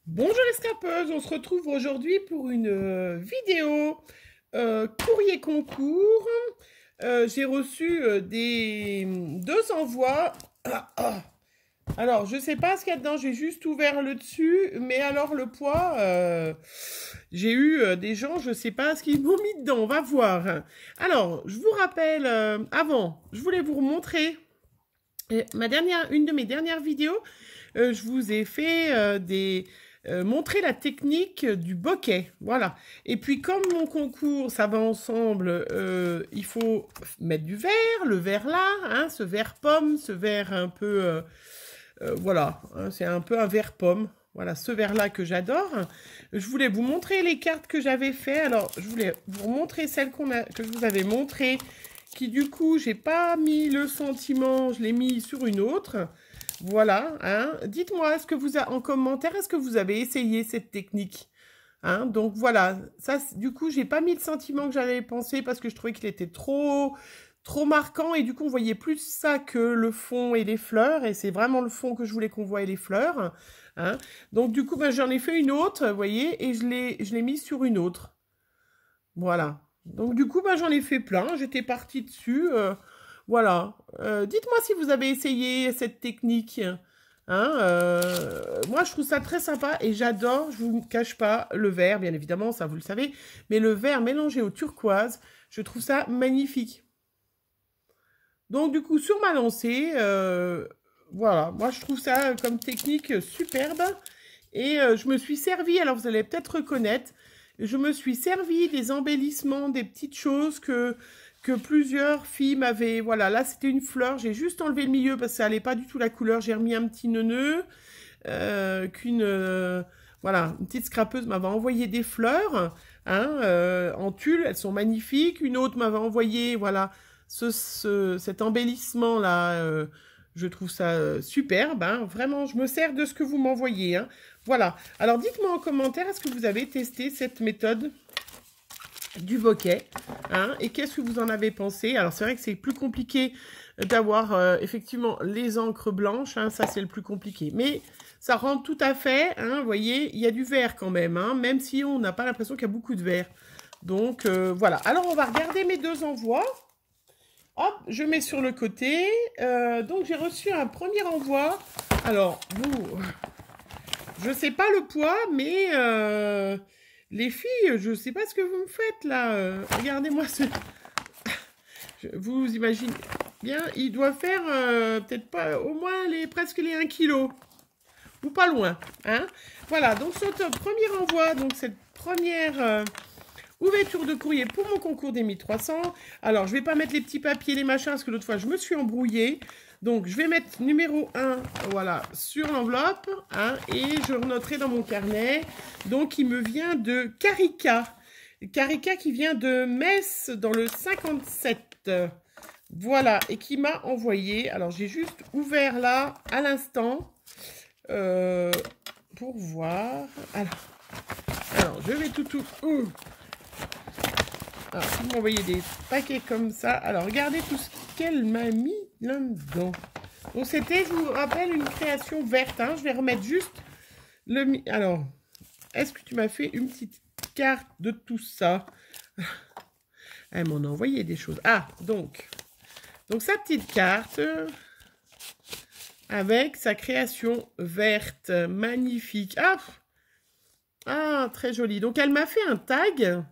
Bonjour les scrapeuses, on se retrouve aujourd'hui pour une vidéo courrier concours. J'ai reçu des deux envois. Alors, je sais pas ce qu'il y a dedans, j'ai juste ouvert le dessus, mais alors le poids, j'ai eu des gens, je sais pas ce qu'ils m'ont mis dedans, on va voir. Alors, je vous rappelle, avant, je voulais vous montrer une de mes dernières vidéos. Je vous ai fait montrer la technique du bokeh, voilà. Et puis comme mon concours, ça va ensemble, il faut mettre du verre, le verre là, hein, ce verre pomme, ce verre un peu, voilà, hein, c'est un peu un verre pomme. Voilà, ce verre-là que j'adore. Je voulais vous montrer les cartes que j'avais fait. Alors, je voulais vous montrer celle que je vous avais montrée, qui du coup, j'ai pas mis le sentiment, je l'ai mis sur une autre. Voilà, hein. Dites-moi, en commentaire, est-ce que vous avez essayé cette technique? Hein, donc voilà, ça, du coup, j'ai pas mis le sentiment que j'avais pensé parce que je trouvais qu'il était trop marquant et du coup, on voyait plus ça que le fond et les fleurs et c'est vraiment le fond que je voulais qu'on voie et les fleurs. Hein. Donc du coup, ben, j'en ai fait une autre, vous voyez, et je l'ai mis sur une autre. Voilà. Donc du coup, ben, j'en ai fait plein, j'étais partie dessus. Voilà. Dites-moi si vous avez essayé cette technique. Hein, moi, je trouve ça très sympa et j'adore, je vous cache pas, le vert, bien évidemment, ça vous le savez, mais le vert mélangé au turquoise, je trouve ça magnifique. Donc, du coup, sur ma lancée, voilà, moi, je trouve ça comme technique superbe et je me suis servi, alors vous allez peut-être reconnaître, je me suis servi des embellissements, des petites choses que plusieurs filles m'avaient... Voilà, là, c'était une fleur. J'ai juste enlevé le milieu parce que ça n'allait pas du tout la couleur. J'ai remis un petit neuneu voilà, une petite scrapeuse m'avait envoyé des fleurs hein, en tulle. Elles sont magnifiques. Une autre m'avait envoyé, voilà, cet embellissement-là. Je trouve ça superbe. Hein. Vraiment, je me sers de ce que vous m'envoyez. Hein. Voilà. Alors, dites-moi en commentaire, est-ce que vous avez testé cette méthode du bokeh, hein, et qu'est-ce que vous en avez pensé? Alors c'est vrai que c'est plus compliqué d'avoir effectivement les encres blanches, hein, ça c'est le plus compliqué, mais ça rentre tout à fait, hein, vous voyez, il y a du vert quand même, hein, même si on n'a pas l'impression qu'il y a beaucoup de vert. Donc voilà, alors on va regarder mes deux envois. Hop, je mets sur le côté. Donc j'ai reçu un premier envoi. Alors, je sais pas le poids, mais les filles, je sais pas ce que vous me faites là. Regardez-moi ce... Vous imaginez bien, il doit faire peut-être pas au moins presque les 1 kg. Ou pas loin. Hein, voilà, donc ce premier envoi, donc cette première ouverture de courrier pour mon concours des 1300. Alors, je vais pas mettre les petits papiers, les machins, parce que l'autre fois, je me suis embrouillée. Donc, je vais mettre numéro 1, voilà, sur l'enveloppe, hein, et je noterai dans mon carnet. Donc, il me vient de Carica. Carica qui vient de Metz, dans le 57. Voilà, et qui m'a envoyé. Alors, j'ai juste ouvert là, à l'instant, pour voir. Alors, je vais tout... Alors, vous m'envoyez des paquets comme ça. Alors, regardez tout ce qu'elle m'a mis là-dedans. Donc, c'était, je vous rappelle, une création verte. Hein. Je vais remettre juste le... Alors, est-ce que tu m'as fait une petite carte de tout ça? Elle m'en a envoyé des choses. Ah, donc sa petite carte avec sa création verte. Magnifique. Ah, très jolie. Donc, elle m'a fait un tag.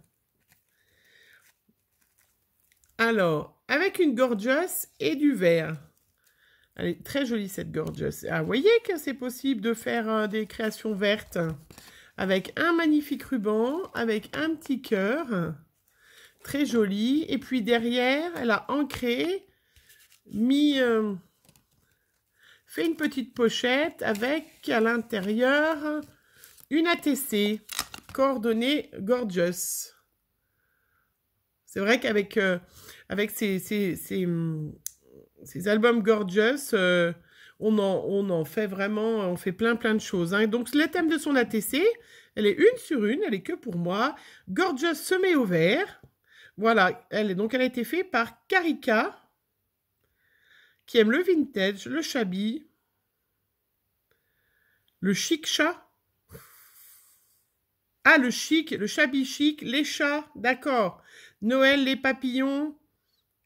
Alors, avec une gorgeous et du vert. Elle est très jolie cette gorgeous. Ah, vous voyez que c'est possible de faire des créations vertes avec un magnifique ruban, avec un petit cœur. Très joli. Et puis derrière, elle a ancré, fait une petite pochette avec à l'intérieur une ATC, coordonnée gorgeous. C'est vrai qu'avec avec ces albums gorgeous, on en fait vraiment, on fait plein de choses. Hein. Donc le thème de son ATC, elle est une sur une, elle est que pour moi. Gorgeous semée au vert. Voilà, elle a été faite par Carica, qui aime le vintage, le shabby, le chic chat. Ah, le chic, le shabby chic, les chats, d'accord. Noël, les papillons.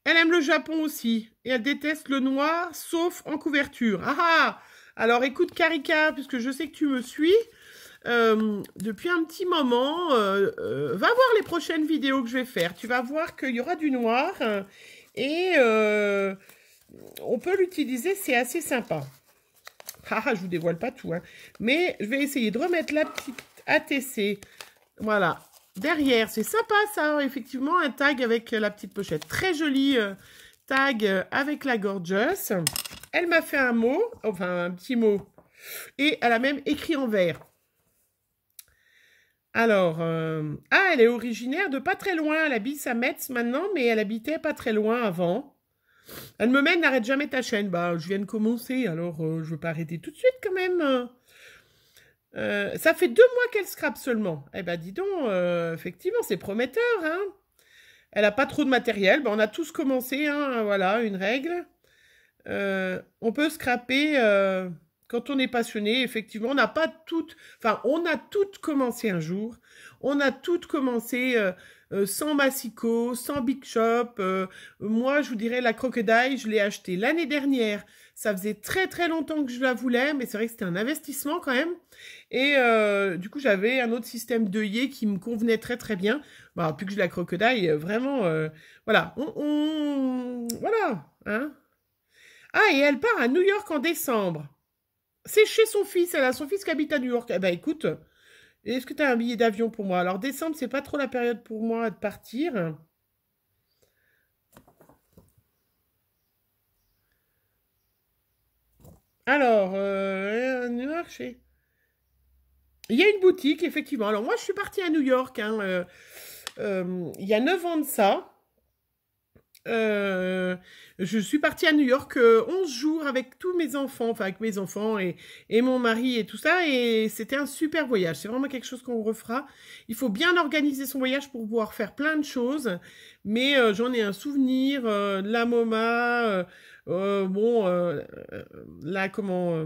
Elle aime le Japon aussi. Et elle déteste le noir, sauf en couverture. Ah ah! Alors écoute, Karika, puisque je sais que tu me suis, depuis un petit moment, va voir les prochaines vidéos que je vais faire. Tu vas voir qu'il y aura du noir et on peut l'utiliser, c'est assez sympa. Ah, je vous dévoile pas tout, hein. Mais je vais essayer de remettre la petite ATC. Voilà. Derrière, c'est sympa ça, effectivement, un tag avec la petite pochette. Très joli tag avec la Gorgeous. Elle m'a fait un mot, enfin un petit mot. Et elle a même écrit en vert. Alors, ah, elle est originaire de pas très loin. Elle habite à Metz maintenant, mais elle habitait pas très loin avant. Elle me mène, n'arrête jamais ta chaîne. Bah, je viens de commencer, alors je veux pas arrêter tout de suite quand même. Ça fait 2 mois qu'elle scrape seulement. Eh ben, dis donc, effectivement, c'est prometteur, hein. Elle a pas trop de matériel. Ben, on a tous commencé, hein, voilà, une règle. On peut scraper quand on est passionné. Effectivement, on n'a pas toutes... Enfin, on a toutes commencé un jour. On a toutes commencé sans Massico, sans Big Shop. Moi, je vous dirais, la Crocodile, je l'ai achetée l'année dernière. Ça faisait très très longtemps que je la voulais, mais c'est vrai que c'était un investissement quand même. Et du coup, j'avais un autre système d'œillet qui me convenait très très bien. Bah, plus que je la Crocodile, vraiment, voilà. Voilà, hein. Ah, et elle part à New York en décembre. C'est chez son fils, elle a son fils qui habite à New York. Eh ben écoute, est-ce que tu as un billet d'avion pour moi? Alors décembre, c'est pas trop la période pour moi de partir. Alors, New York, il y a une boutique, effectivement. Alors moi, je suis partie à New York, hein, il y a 9 ans de ça. Je suis partie à New York 11 jours avec tous mes enfants, enfin avec mes enfants et mon mari et tout ça, et c'était un super voyage. C'est vraiment quelque chose qu'on refera. Il faut bien organiser son voyage pour pouvoir faire plein de choses, mais j'en ai un souvenir de la MoMA, bon, là, comment...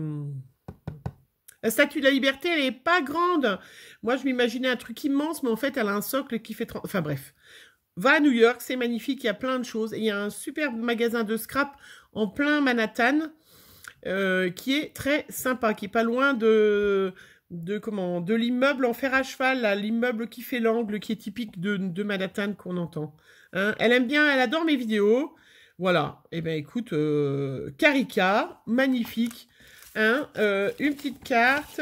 la Statue de la Liberté, elle est pas grande. Moi, je m'imaginais un truc immense, mais en fait, elle a un socle qui fait 30... Enfin bref. Va à New York, c'est magnifique, il y a plein de choses. Et il y a un superbe magasin de scrap en plein Manhattan qui est très sympa, qui est pas loin de l'immeuble en fer à cheval, l'immeuble qui fait l'angle, qui est typique de Manhattan qu'on entend. Hein, elle aime bien, elle adore mes vidéos. Voilà. Eh bien, écoute, Karika, magnifique. Hein, une petite carte...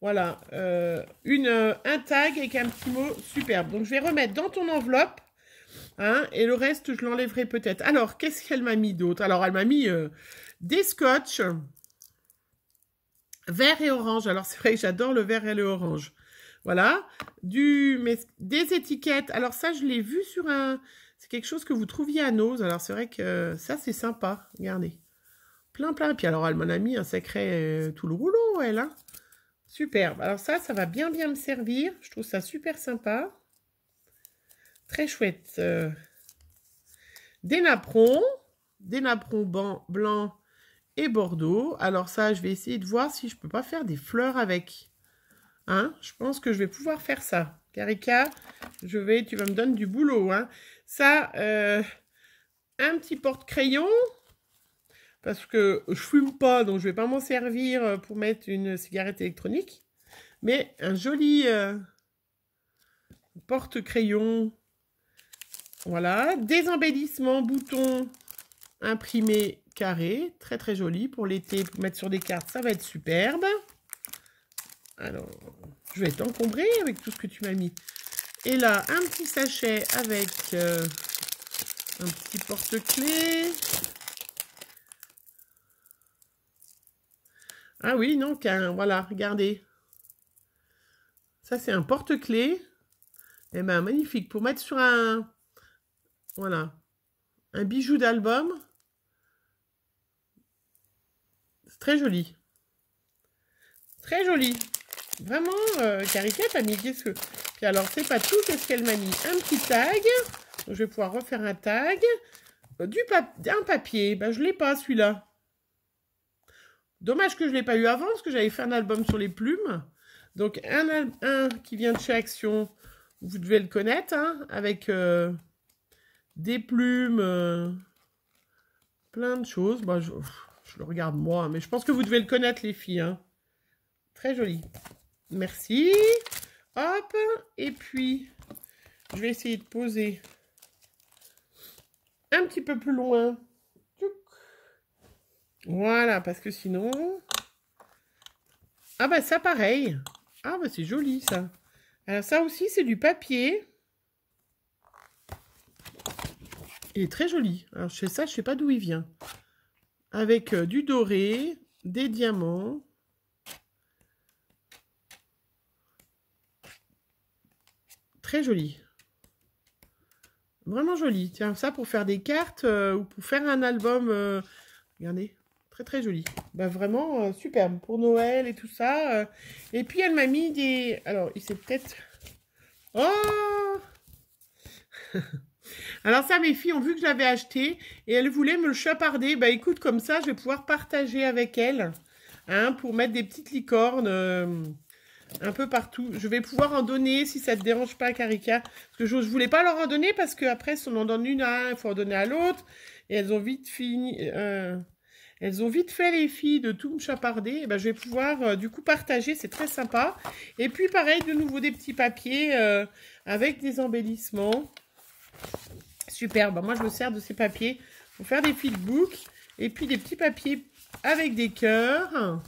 voilà, un tag avec un petit mot superbe. Donc, je vais remettre dans ton enveloppe, hein, et le reste, je l'enlèverai peut-être. Alors, qu'est-ce qu'elle m'a mis d'autre? Alors, elle m'a mis des scotch vert et orange. Alors, c'est vrai que j'adore le vert et le orange. Voilà, des étiquettes. Alors, ça, je l'ai vu sur un... C'est quelque chose que vous trouviez à Nose. Alors, c'est vrai que ça, c'est sympa. Regardez. Plein. Et puis, alors, elle m'en a mis un sacré tout le rouleau, elle, hein. Superbe. Alors ça va bien me servir. Je trouve ça super sympa. Très chouette. Des napperons blancs et bordeaux. Alors ça, je vais essayer de voir si je peux pas faire des fleurs avec. Hein? Je pense que je vais pouvoir faire ça. Karika, tu vas me donner du boulot. Hein? Ça, un petit porte-crayon. Parce que je fume pas, donc je vais pas m'en servir pour mettre une cigarette électronique. Mais un joli porte-crayon. Voilà. Des embellissements, boutons imprimés carrés. Très très joli pour l'été, pour mettre sur des cartes, ça va être superbe. Alors, je vais t'encombrer avec tout ce que tu m'as mis. Et là, un petit sachet avec un petit porte-clés. Ah oui, non, voilà, regardez. Ça, c'est un porte-clés. Eh ben, magnifique. Pour mettre sur un... Voilà. Un bijou d'album. C'est très joli. Très joli. Vraiment, Karika, t'as mis qu'est-ce que... Puis alors, c'est pas tout. Qu'est-ce qu'elle m'a mis? Un petit tag. Donc, je vais pouvoir refaire un tag. Un papier. Ben, je l'ai pas, celui-là. Dommage que je ne l'ai pas eu avant, parce que j'avais fait un album sur les plumes. Donc, un qui vient de chez Action, vous devez le connaître, hein, avec des plumes, plein de choses. Bah, je le regarde moi, mais je pense que vous devez le connaître, les filles. Hein. Très joli. Merci. Hop. Et puis, je vais essayer de poser un petit peu plus loin. Voilà, parce que sinon... Ah bah ça, pareil. Ah bah c'est joli, ça. Alors ça aussi, c'est du papier. Il est très joli. Alors je sais ça, je sais pas d'où il vient. Avec du doré, des diamants. Très joli. Vraiment joli. Tiens, ça pour faire des cartes ou pour faire un album. Regardez, très très joli. Bah, vraiment superbe pour Noël et tout ça. Et puis elle m'a mis des... Alors, il s'est peut-être... Oh Alors ça, mes filles ont vu que je l'avais acheté et elles voulaient me le chaparder. Bah écoute, comme ça, je vais pouvoir partager avec elles. Hein, pour mettre des petites licornes... un peu partout. Je vais pouvoir en donner si ça te dérange pas, Karika. Parce que je ne voulais pas leur en donner parce qu'après, si on en donne une à un, il faut en donner à l'autre. Et elles ont vite fini. Elles ont vite fait, les filles, de tout me chaparder. Et ben, je vais pouvoir, du coup, partager. C'est très sympa. Et puis, pareil, de nouveau, des petits papiers avec des embellissements. Super. Ben, moi, je me sers de ces papiers pour faire des flipbooks. Et puis, des petits papiers avec des cœurs.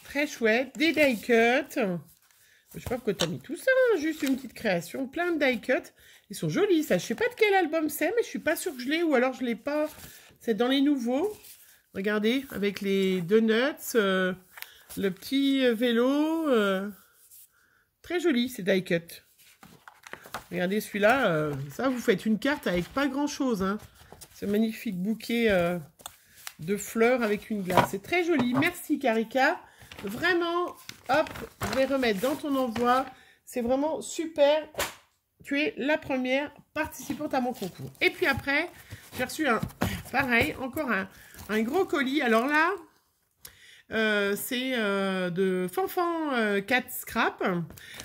Très chouette, des die cuts. Je sais pas pourquoi tu as mis tout ça, hein, juste une petite création, plein de die cuts. Ils sont jolis, ça. Je sais pas de quel album c'est, mais je suis pas sûre que je l'ai, ou alors je l'ai pas. C'est dans les nouveaux. Regardez, avec les donuts, le petit vélo. Très joli, ces die cuts. Regardez celui-là, ça, vous faites une carte avec pas grand-chose. Hein. Ce magnifique bouquet de fleurs avec une glace. C'est très joli. Merci, Karika. Vraiment, hop, je vais remettre dans ton envoi. C'est vraiment super. Tu es la première participante à mon concours. Et puis après, j'ai reçu pareil, encore un gros colis. Alors là, c'est de Fanfan Cat Scrap.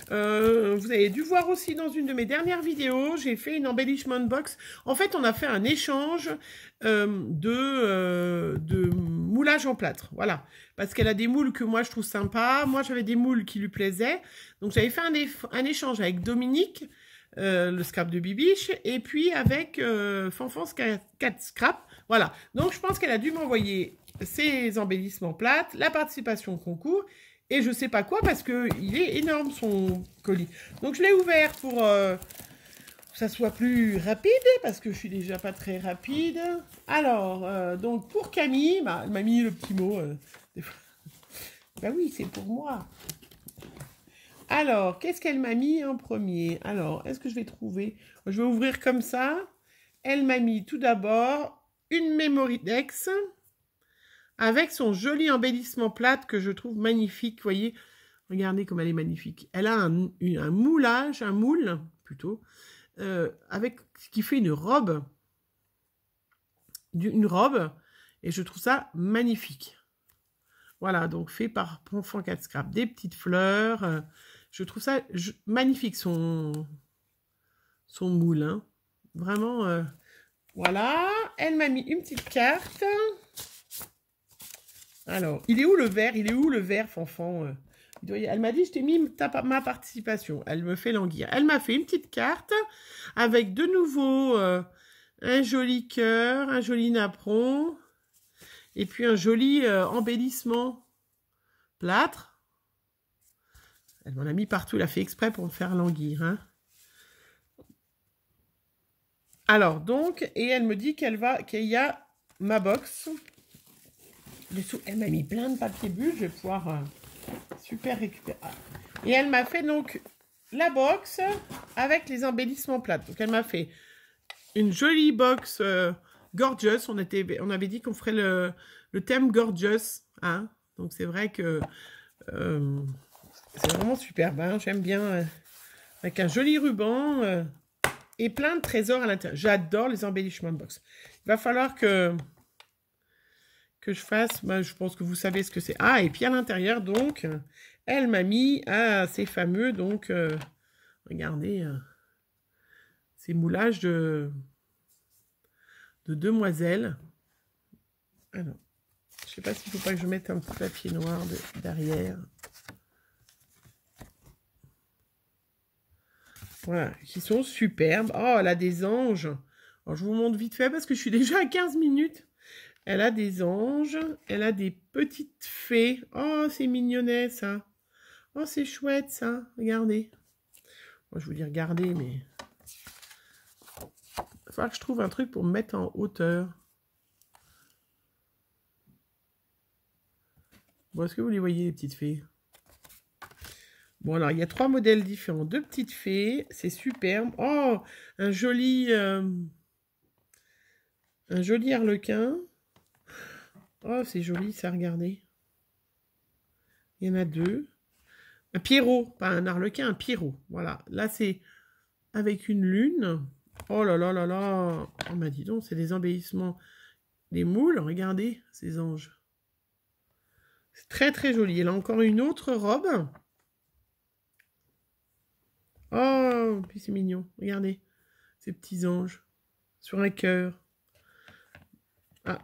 Vous avez dû voir aussi dans une de mes dernières vidéos, j'ai fait une embellishment box. En fait, on a fait un échange de moulage en plâtre. Voilà. Parce qu'elle a des moules que moi, je trouve sympa. Moi, j'avais des moules qui lui plaisaient. Donc, j'avais fait un échange avec Dominique, le scrap de Bibiche, et puis avec Fanfan Cat Scrap. Voilà. Donc, je pense qu'elle a dû m'envoyer ses embellissements plates, la participation au concours, et je sais pas quoi, parce qu'il est énorme, son colis. Donc, je l'ai ouvert pour que ça soit plus rapide, parce que je suis déjà pas très rapide. Alors, donc, pour Camille, bah, elle m'a mis le petit mot. Bah oui, c'est pour moi. Alors, qu'est-ce qu'elle m'a mis en premier? Alors, est-ce que je vais trouver? Je vais ouvrir comme ça. Elle m'a mis tout d'abord une Memory Dex avec son joli embellissement plate que je trouve magnifique. Vous voyez, regardez comme elle est magnifique. Elle a un moulage, un moule plutôt, avec qui fait une robe, et je trouve ça magnifique. Voilà, donc fait par Fanfan Cat Scrap, des petites fleurs. Je trouve ça magnifique, son moule. Hein. Vraiment, voilà. Elle m'a mis une petite carte. Alors, il est où le verre? Il est où le verre, Fanfan? Elle m'a dit, je t'ai mis ma participation. Elle me fait languir. Elle m'a fait une petite carte avec de nouveau un joli cœur, un joli napperon. Et puis un joli embellissement plâtre. Elle m'en a mis partout, elle a fait exprès pour me faire languir. Hein. Alors donc, et elle me dit qu'il y a ma box. Dessous, elle m'a mis plein de papier bulle, je vais pouvoir super récupérer. Et elle m'a fait donc la box avec les embellissements plates. Donc elle m'a fait une jolie box gorgeous. On avait dit qu'on ferait le thème gorgeous. Hein. Donc c'est vrai que c'est vraiment superbe. Hein. J'aime bien avec un joli ruban et plein de trésors à l'intérieur. J'adore les embellishment box. Il va falloir que que je fasse. Bah, je pense que vous savez ce que c'est. Ah, et puis à l'intérieur, donc, elle m'a mis ces fameux, donc, regardez, ces moulages de demoiselles. Alors, je sais pas s'il ne faut pas que je mette un petit papier noir derrière. Voilà, qui sont superbes. Oh, elle a des anges. Alors, je vous montre vite fait parce que je suis déjà à 15 minutes. Elle a des anges. Elle a des petites fées. Oh, c'est mignonnet, ça. Oh, c'est chouette, ça. Regardez. Moi, je vous dis regardez, mais... il va falloir que je trouve un truc pour me mettre en hauteur. Bon, est-ce que vous les voyez, les petites fées? Bon, alors, il y a 3 modèles différents. 2 petites fées. C'est superbe. Oh, un joli harlequin. Oh, c'est joli, ça, regardez. Il y en a 2. Un Pierrot, pas un harlequin, un Pierrot. Voilà. Là, c'est avec une lune. Oh là là là là. On m'a dit donc, c'est des embellissements. Des moules, regardez, ces anges. C'est très très joli. Elle a encore une autre robe. Oh, puis c'est mignon. Regardez, ces petits anges sur un cœur. Ah,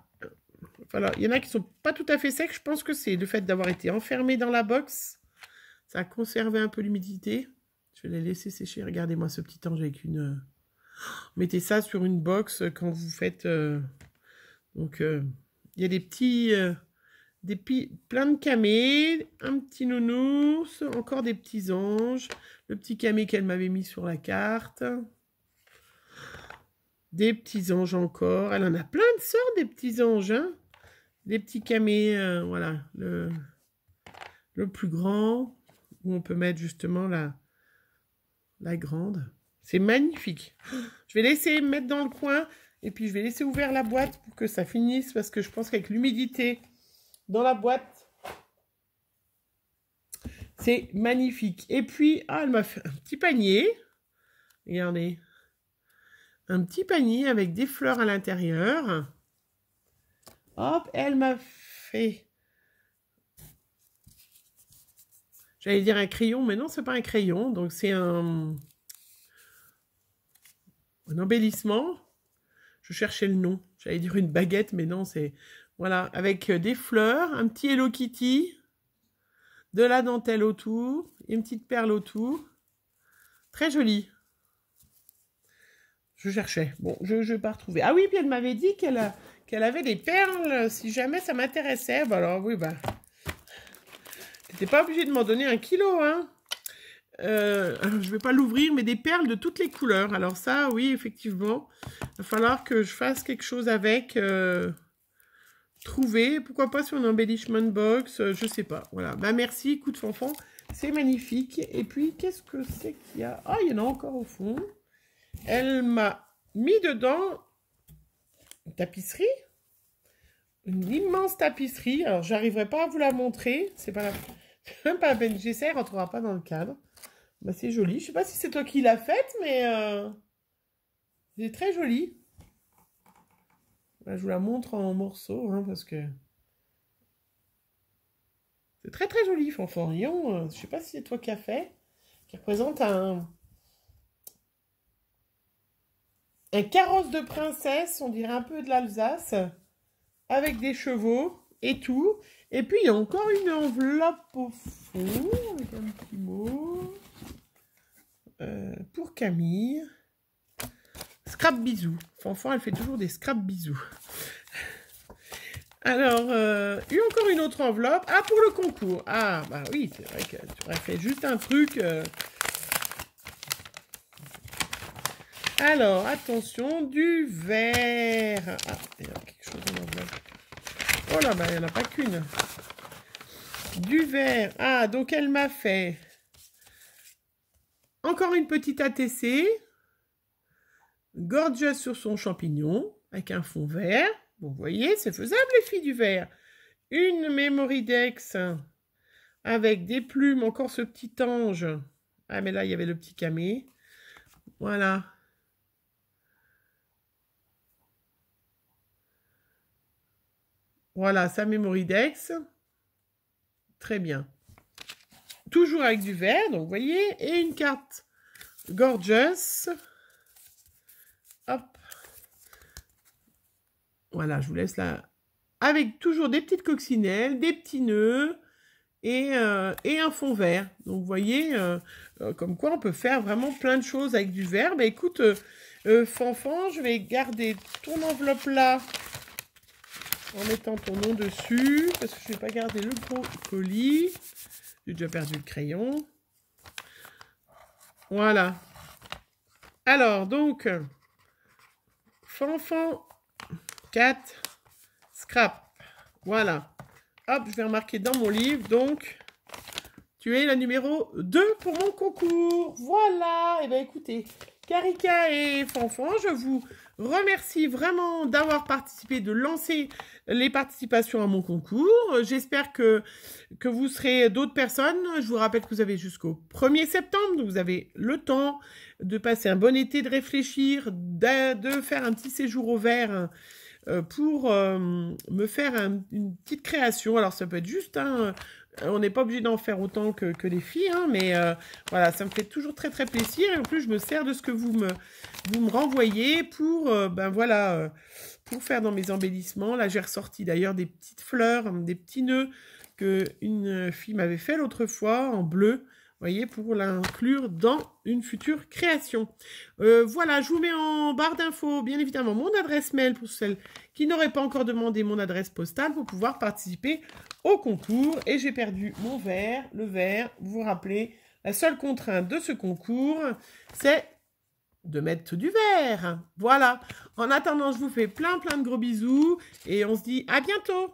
voilà. Il y en a qui sont pas tout à fait secs. Je pense que c'est le fait d'avoir été enfermé dans la box. Ça a conservé un peu l'humidité. Je vais les laisser sécher. Regardez-moi ce petit ange avec une... Mettez ça sur une box quand vous faites... Donc, il y a des petits... plein de camés, un petit nounours, encore des petits anges, le petit camé qu'elle m'avait mis sur la carte, des petits anges encore. Elle en a plein de sortes, des petits anges, hein. Des petits camés, voilà, le plus grand, où on peut mettre justement la grande. C'est magnifique. Je vais laisser mettre dans le coin, et puis je vais laisser ouvert la boîte pour que ça finisse, parce que je pense qu'avec l'humidité dans la boîte, c'est magnifique. Et puis, ah, elle m'a fait un petit panier. Regardez. Un petit panier avec des fleurs à l'intérieur. Hop, elle m'a fait... J'allais dire un crayon, mais non, c'est pas un crayon. Donc, c'est un embellissement. Je cherchais le nom. J'allais dire une baguette, mais non, c'est... Voilà, avec des fleurs, un petit Hello Kitty, de la dentelle autour, une petite perle autour. Très joli. Je cherchais. Bon, je ne vais pas retrouver. Ah oui, puis elle m'avait dit qu'elle avait des perles si jamais ça m'intéressait. Bah alors, oui, bah... T'étais pas obligé de m'en donner 1 kilo, hein. Alors, je vais pas l'ouvrir, mais des perles de toutes les couleurs. Alors ça, oui, effectivement. Il va falloir que je fasse quelque chose avec... trouver. Pourquoi pas sur une embellishment box. Je sais pas. Voilà. Bah merci, coup de fanfan. C'est magnifique. Et puis, qu'est-ce que c'est qu'il y a? Ah, il y en a encore au fond. Elle m'a mis dedans une tapisserie, une immense tapisserie. Alors, j'arriverai pas à vous la montrer. C'est pas même pas la peine. J'essaie, elle rentrera pas dans le cadre. Bah, c'est joli. Je sais pas si c'est toi qui l'as faite, mais c'est très joli. Là, je vous la montre en morceaux, hein, parce que c'est très très joli, Fanfarion. Je sais pas si c'est toi qui as fait, qui représente un carrosse de princesse, on dirait un peu de l'Alsace, avec des chevaux et tout. Et puis, il y a encore une enveloppe au fond, avec un petit mot. Pour Camille. Scrap bisous. Fanfan, elle fait toujours des scrap bisous. Alors, il y a encore une autre enveloppe. Ah, pour le concours. Ah, bah oui, c'est vrai que tu aurais fait juste un truc... Alors, attention, du verre. Ah, il y a quelque chose dans l'enveloppe. Oh là, bah, il n'y en a pas qu'une. Du verre. Ah, donc elle m'a fait encore une petite ATC. Gorgeous sur son champignon, avec un fond vert. Bon, vous voyez, c'est faisable, les filles du verre. Une Memory Dex avec des plumes, encore ce petit ange. Ah, mais là, il y avait le petit camé. Voilà. Voilà, sa Mémoridex. Très bien. Toujours avec du vert, donc vous voyez, et une carte Gorgeous. Hop. Voilà, je vous laisse là. Avec toujours des petites coccinelles, des petits nœuds et un fond vert. Donc vous voyez, comme quoi on peut faire vraiment plein de choses avec du vert. Bah écoute, Fanfan, je vais garder ton enveloppe là en mettant ton nom dessus, parce que je ne vais pas garder le gros colis. J'ai déjà perdu le crayon. Voilà. Alors, donc, Fanfan 4, scrap. Voilà. Hop, je vais remarquer dans mon livre, donc, tu es la numéro 2 pour mon concours. Voilà. Eh bien, écoutez, Karika et Fanfan, je vous remercie vraiment d'avoir participé, de lancer les participations à mon concours. J'espère que vous serez d'autres personnes. Je vous rappelle que vous avez jusqu'au 1er septembre, donc vous avez le temps de passer un bon été, de réfléchir, de faire un petit séjour au vert pour me faire une petite création. Alors ça peut être juste on n'est pas obligé d'en faire autant que les filles, hein, mais voilà, ça me fait toujours très très plaisir. Et en plus, je me sers de ce que vous me renvoyez pour, pour faire dans mes embellissements. Là, j'ai ressorti d'ailleurs des petites fleurs, des petits nœuds qu'une fille m'avait fait l'autre fois en bleu. Vous voyez, pour l'inclure dans une future création. Voilà, je vous mets en barre d'infos, bien évidemment, mon adresse mail pour celles qui n'auraient pas encore demandé mon adresse postale pour pouvoir participer au concours. Et j'ai perdu mon verre. Le verre, vous vous rappelez, la seule contrainte de ce concours, c'est de mettre du verre. Voilà. En attendant, je vous fais plein de gros bisous et on se dit à bientôt.